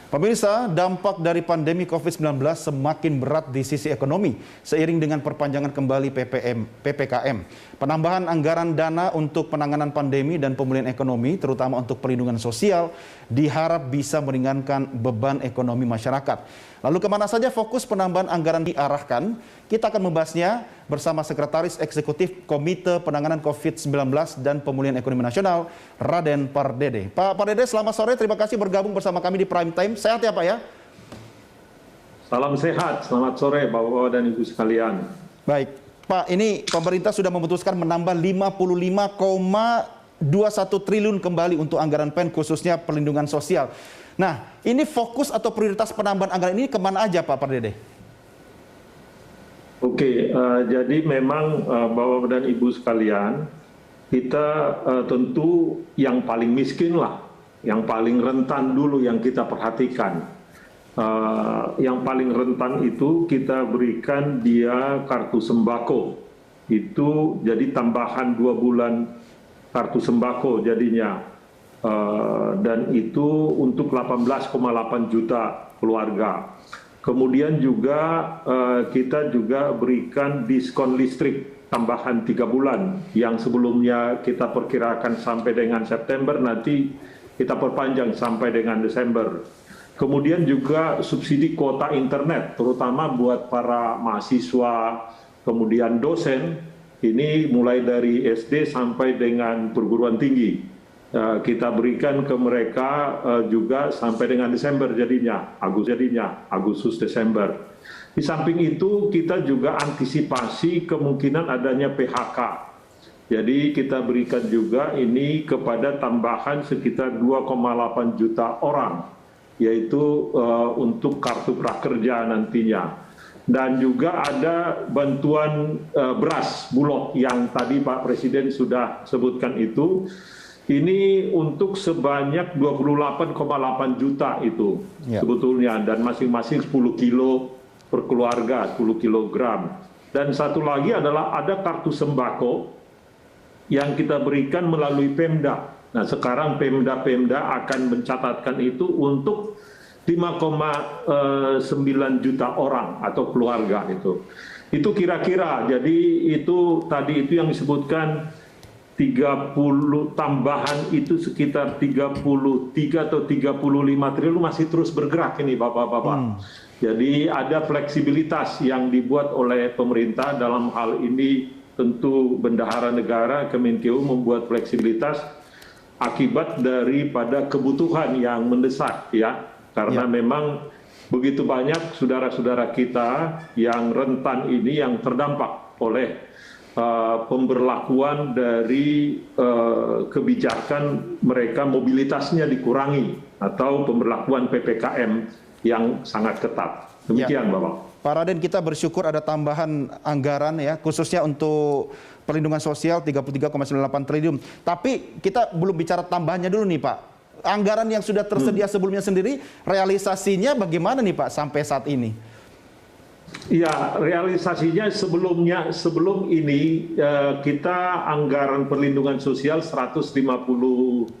Pemirsa, dampak dari pandemi COVID-19 semakin berat di sisi ekonomi seiring dengan perpanjangan kembali PPKM. Penambahan anggaran dana untuk penanganan pandemi dan pemulihan ekonomi, terutama untuk perlindungan sosial, diharap bisa meringankan beban ekonomi masyarakat. Lalu kemana saja fokus penambahan anggaran diarahkan? Kita akan membahasnya bersama Sekretaris Eksekutif Komite Penanganan COVID-19 dan Pemulihan Ekonomi Nasional, Raden Pardede. Pak Pardede, selamat sore. Terima kasih bergabung bersama kami di Prime Time. Sehat ya Pak ya? Salam sehat. Selamat sore Bapak-Bapak dan Ibu sekalian. Baik. Pak, ini pemerintah sudah memutuskan menambah 55,21 triliun kembali untuk anggaran PEN khususnya perlindungan sosial. Nah, ini fokus atau prioritas penambahan anggaran ini kemana aja Pak Pardede? Oke, jadi memang Bapak dan Ibu sekalian, kita tentu yang paling miskin lah, yang paling rentan dulu yang kita perhatikan. Yang paling rentan itu kita berikan dia kartu sembako. Itu jadi tambahan 2 bulan kartu sembako jadinya. Dan itu untuk 18,8 juta keluarga. Kemudian juga kita juga berikan diskon listrik tambahan 3 bulan yang sebelumnya kita perkirakan sampai dengan September, nanti kita perpanjang sampai dengan Desember. Kemudian juga subsidi kuota internet terutama buat para mahasiswa, kemudian dosen, ini mulai dari SD sampai dengan perguruan tinggi. Kita berikan ke mereka juga sampai dengan Desember jadinya, Agustus Desember. Di samping itu kita juga antisipasi kemungkinan adanya PHK. Jadi kita berikan juga ini kepada tambahan sekitar 2,8 juta orang, yaitu untuk kartu prakerja nantinya. Dan juga ada bantuan beras Bulog yang tadi Pak Presiden sudah sebutkan itu. Ini untuk sebanyak 28,8 juta itu sebetulnya, dan masing-masing 10 kilo per keluarga, 10 kilogram. Dan satu lagi adalah ada kartu sembako yang kita berikan melalui Pemda. Nah sekarang Pemda akan mencatatkan itu untuk 5,9 juta orang atau keluarga itu. Itu kira-kira, jadi itu tadi itu yang disebutkan 30 tambahan itu sekitar 33 atau 35 triliun masih terus bergerak ini Bapak-Bapak. Jadi ada fleksibilitas yang dibuat oleh pemerintah dalam hal ini, tentu Bendahara Negara Kemenkeu membuat fleksibilitas akibat daripada kebutuhan yang mendesak ya. Karena memang begitu banyak saudara-saudara kita yang rentan ini yang terdampak oleh pemberlakuan dari kebijakan mereka mobilitasnya dikurangi atau pemberlakuan PPKM yang sangat ketat. Demikian Bapak. Pak Raden, kita bersyukur ada tambahan anggaran ya khususnya untuk perlindungan sosial 33,98 triliun. Tapi kita belum bicara tambahannya dulu nih Pak. Anggaran yang sudah tersedia sebelumnya sendiri, realisasinya bagaimana nih Pak sampai saat ini? Ya, realisasinya sebelum ini kita anggaran perlindungan sosial 153,86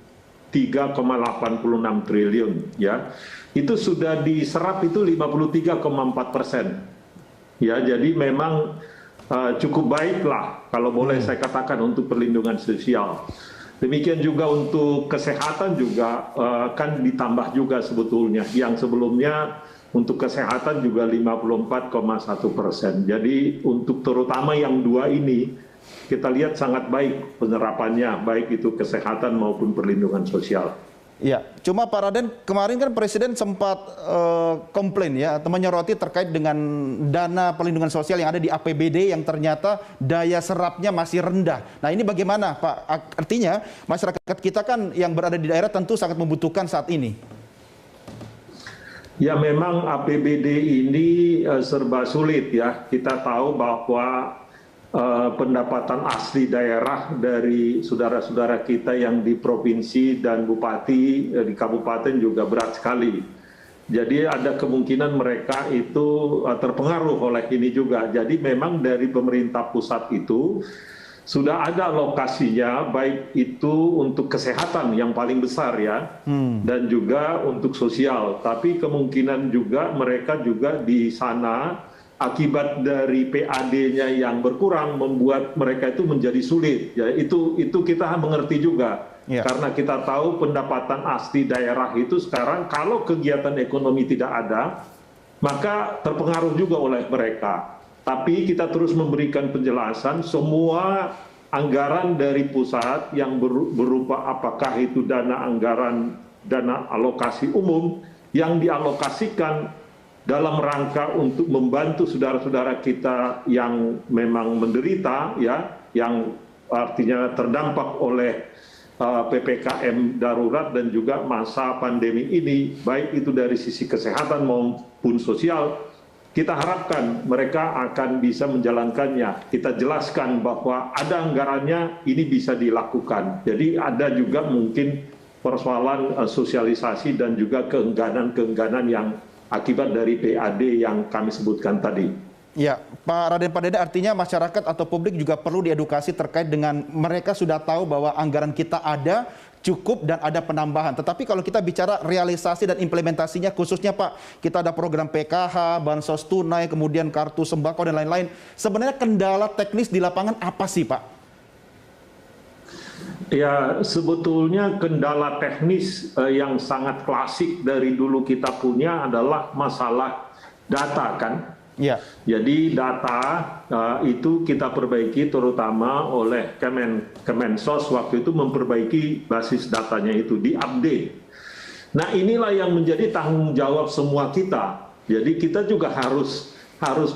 triliun ya. Itu sudah diserap itu 53,4%. Ya, jadi memang cukup baiklah kalau boleh saya katakan untuk perlindungan sosial. Demikian juga untuk kesehatan juga kan ditambah juga sebetulnya. Yang sebelumnya untuk kesehatan juga 54,1%. Jadi untuk terutama yang dua ini kita lihat sangat baik penerapannya, baik itu kesehatan maupun perlindungan sosial. Ya, cuma Pak Raden, kemarin kan Presiden sempat komplain ya, atau menyoroti terkait dengan dana perlindungan sosial yang ada di APBD yang ternyata daya serapnya masih rendah. Nah ini bagaimana Pak? Artinya masyarakat kita kan yang berada di daerah tentu sangat membutuhkan saat ini. Ya memang APBD ini serba sulit ya. Kita tahu bahwa pendapatan asli daerah dari saudara-saudara kita yang di provinsi dan bupati di kabupaten juga berat sekali. Jadi ada kemungkinan mereka itu terpengaruh oleh ini juga. Jadi memang dari pemerintah pusat itu sudah ada alokasinya, baik itu untuk kesehatan yang paling besar ya, dan juga untuk sosial. Tapi kemungkinan juga mereka juga di sana akibat dari PAD-nya yang berkurang membuat mereka itu menjadi sulit. Ya, itu kita mengerti juga. Ya. Karena kita tahu pendapatan asli daerah itu sekarang kalau kegiatan ekonomi tidak ada, maka terpengaruh juga oleh mereka. Tapi kita terus memberikan penjelasan, semua anggaran dari pusat yang berupa apakah itu dana anggaran, dana alokasi umum yang dialokasikan dalam rangka untuk membantu saudara-saudara kita yang memang menderita, ya, yang artinya terdampak oleh PPKM darurat dan juga masa pandemi ini, baik itu dari sisi kesehatan maupun sosial. Kita harapkan mereka akan bisa menjalankannya. Kita jelaskan bahwa ada anggarannya, ini bisa dilakukan. Jadi ada juga mungkin persoalan sosialisasi dan juga keengganan-keengganan yang akibat dari PAD yang kami sebutkan tadi. Ya, Pak Raden, Pak Dede, artinya masyarakat atau publik juga perlu diedukasi terkait dengan mereka sudah tahu bahwa anggaran kita ada, cukup dan ada penambahan. Tetapi kalau kita bicara realisasi dan implementasinya khususnya Pak, kita ada program PKH, bansos tunai, kemudian kartu sembako dan lain-lain. Sebenarnya kendala teknis di lapangan apa sih Pak? Ya, sebetulnya kendala teknis yang sangat klasik dari dulu kita punya adalah masalah data kan. Ya. Jadi data itu kita perbaiki terutama oleh Kemensos waktu itu memperbaiki basis datanya itu, diupdate. Nah inilah yang menjadi tanggung jawab semua kita. Jadi kita juga harus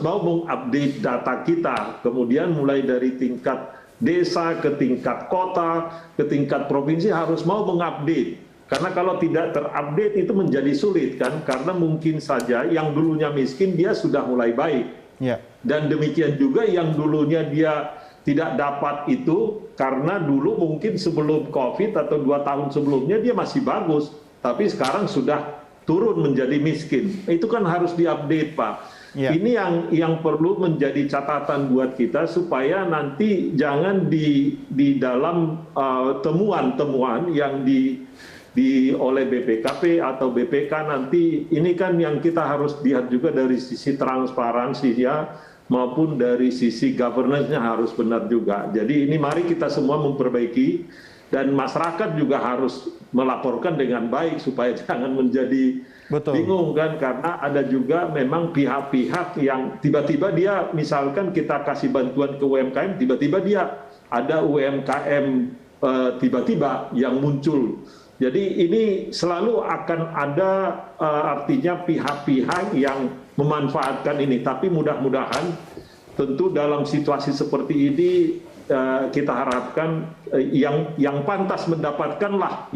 mau mengupdate data kita, kemudian mulai dari tingkat desa ke tingkat kota, ke tingkat provinsi harus mau mengupdate. Karena kalau tidak terupdate itu menjadi sulit kan, karena mungkin saja yang dulunya miskin dia sudah mulai baik. Ya. Dan demikian juga yang dulunya dia tidak dapat itu, karena dulu mungkin sebelum COVID atau 2 tahun sebelumnya dia masih bagus, tapi sekarang sudah turun menjadi miskin. Itu kan harus diupdate Pak. Ya. Ini yang perlu menjadi catatan buat kita supaya nanti jangan di dalam temuan-temuan yang oleh BPKP atau BPK nanti, ini kan yang kita harus lihat juga dari sisi transparansi ya, maupun dari sisi governance-nya harus benar juga. Jadi ini mari kita semua memperbaiki, dan masyarakat juga harus melaporkan dengan baik supaya jangan menjadi bingung kan, karena ada juga memang pihak-pihak yang tiba-tiba dia, misalkan kita kasih bantuan ke UMKM, tiba-tiba dia ada UMKM tiba-tiba yang muncul. Jadi ini selalu akan ada artinya pihak-pihak yang memanfaatkan ini. Tapi mudah-mudahan tentu dalam situasi seperti ini kita harapkan yang pantas mendapatkanlah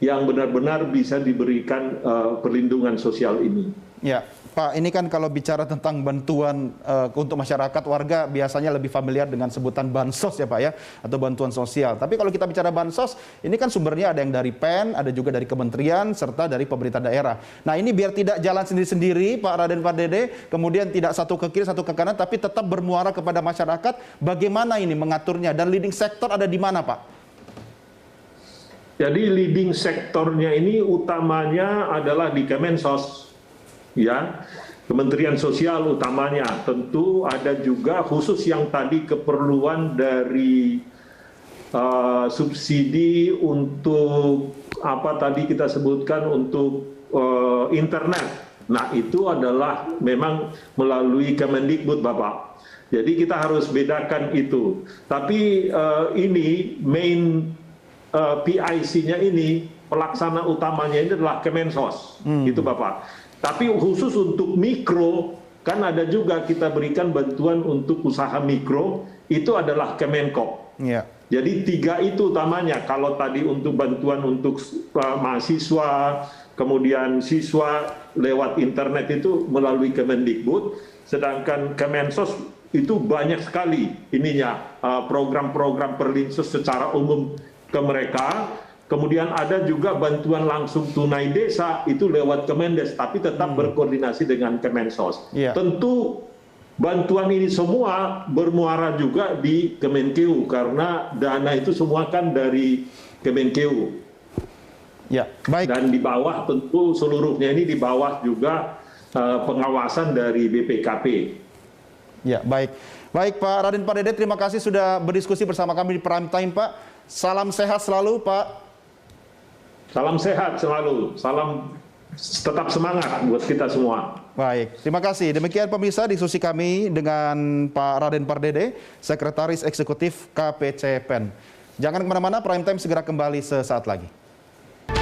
yang benar-benar bisa diberikan perlindungan sosial ini. Ya, Pak, ini kan kalau bicara tentang bantuan untuk masyarakat, warga biasanya lebih familiar dengan sebutan bansos ya Pak ya, atau bantuan sosial. Tapi kalau kita bicara bansos, ini kan sumbernya ada yang dari PEN, ada juga dari kementerian, serta dari pemerintah daerah. Nah ini biar tidak jalan sendiri-sendiri, Pak Raden, Pak Dede, kemudian tidak satu ke kiri, satu ke kanan, tapi tetap bermuara kepada masyarakat, bagaimana ini mengaturnya, dan leading sektor ada di mana Pak? Jadi leading sektornya ini utamanya adalah di Kemensos. Ya, Kementerian Sosial utamanya, tentu ada juga khusus yang tadi keperluan dari subsidi untuk apa tadi kita sebutkan untuk internet. Nah itu adalah memang melalui Kemendikbud Bapak. Jadi kita harus bedakan itu. Tapi ini main PIC-nya ini, pelaksana utamanya ini adalah Kemensos, itu Bapak. Tapi khusus untuk mikro, kan ada juga kita berikan bantuan untuk usaha mikro, itu adalah Kemenkop. Yeah. Jadi 3 itu utamanya. Kalau tadi untuk bantuan untuk mahasiswa, kemudian siswa lewat internet itu melalui Kemendikbud, sedangkan Kemensos itu banyak sekali ininya, program-program perlinsos secara umum ke mereka. Kemudian ada juga bantuan langsung tunai desa, itu lewat Kemendes, tapi tetap berkoordinasi dengan Kemensos. Yeah. Tentu bantuan ini semua bermuara juga di Kemenkeu karena dana itu semua kan dari Kemenkeu. Ya, baik. Dan di bawah tentu seluruhnya ini di bawah juga pengawasan dari BPKP. Ya, baik. Baik Pak Raden Pardede, terima kasih sudah berdiskusi bersama kami di Prime Time Pak. Salam sehat selalu Pak. Salam sehat selalu, salam tetap semangat buat kita semua. Baik, terima kasih. Demikian pemirsa diskusi kami dengan Pak Raden Pardede, Sekretaris Eksekutif KPCPEN. Jangan kemana-mana, Prime Time segera kembali sesaat lagi.